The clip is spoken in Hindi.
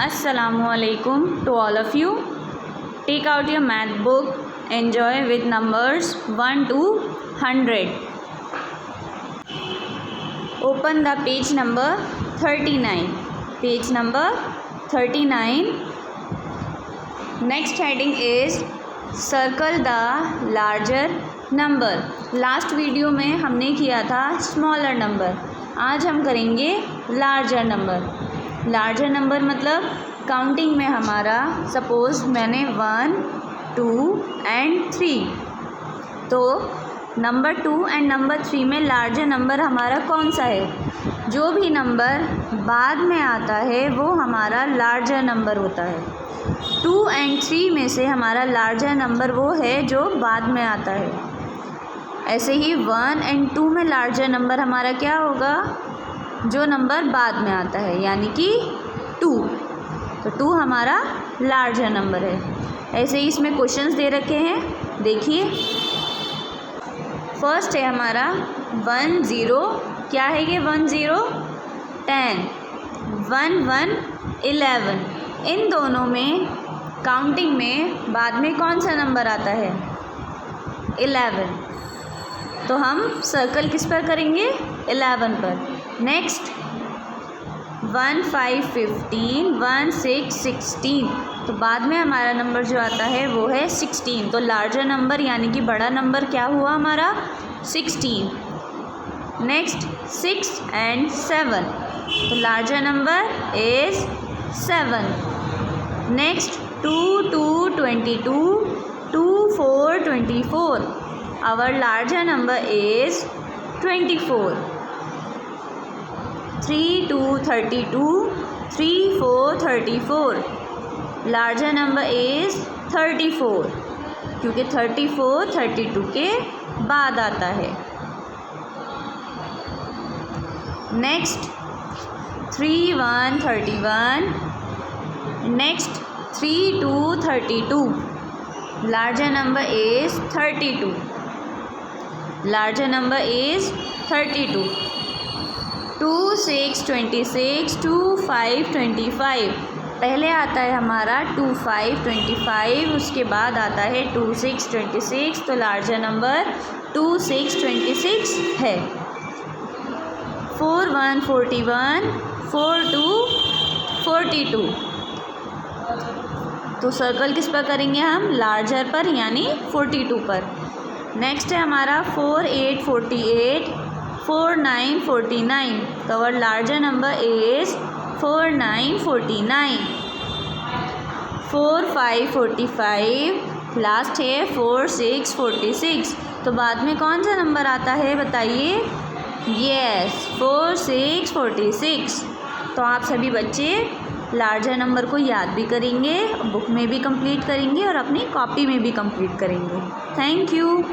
Assalamualaikum to all of you. Take out your math book. Enjoy with numbers 1 to 100. Open the page number 39. Page number 39. Next heading is circle the larger number. Last video में हमने किया था स्मॉलर नंबर. आज हम करेंगे लार्जर नंबर. लार्जर नंबर मतलब काउंटिंग में हमारा सपोज़ मैंने 1, 2 एंड 3, तो नंबर 2 एंड नंबर 3 में लार्जर नंबर हमारा कौन सा है? जो भी नंबर बाद में आता है वो हमारा लार्जर नंबर होता है. 2 एंड 3 में से हमारा लार्जर नंबर वो है जो बाद में आता है. ऐसे ही 1 एंड 2 में लार्जर नंबर हमारा क्या होगा? जो नंबर बाद में आता है, यानी कि 2. तो 2 हमारा लार्जर नंबर है. ऐसे ही इसमें क्वेश्चंस दे रखे हैं, देखिए. फर्स्ट है हमारा 1 0. क्या है ये 1 0? 10. 1 1 11. इन दोनों में काउंटिंग में बाद में कौन सा नंबर आता है? 11. तो हम सर्कल किस पर करेंगे? 11 पर. नेक्स्ट 1 5 15. 1 6 16. तो बाद में हमारा नंबर जो आता है वो है 16. तो लार्जर नंबर यानी कि बड़ा नंबर क्या हुआ हमारा? 16. Next 6 and 7. तो larger number is 7. Next 2 2 22. 2 4 24. Our larger number is 24. 3 2 32. 3 4 34. Larger number is 34, क्योंकि 34 32 के बाद आता है. Next 3 1 31. Next 3 2 32. Larger number is 32. Larger number is 32. 2 6 26. 2 5 25. पहले आता है हमारा 2 5 25, उसके बाद आता है 2 6 26. तो लार्जर नंबर 2 6 26 है. 4 1 41. 4 2 42. तो सर्कल किस पर करेंगे हम? लार्जर पर, यानी 42 पर. नेक्स्ट है हमारा 4 8 48. 4 9 49. तो our larger number is 4 9 49. 4 5 45. Last है 4 6 46. तो बाद में कौन सा नंबर आता है बताइए? यस, 4 6 46. तो आप सभी बच्चे लार्जर नंबर को याद भी करेंगे, बुक में भी कंप्लीट करेंगे और अपनी कॉपी में भी कंप्लीट करेंगे. Thank you.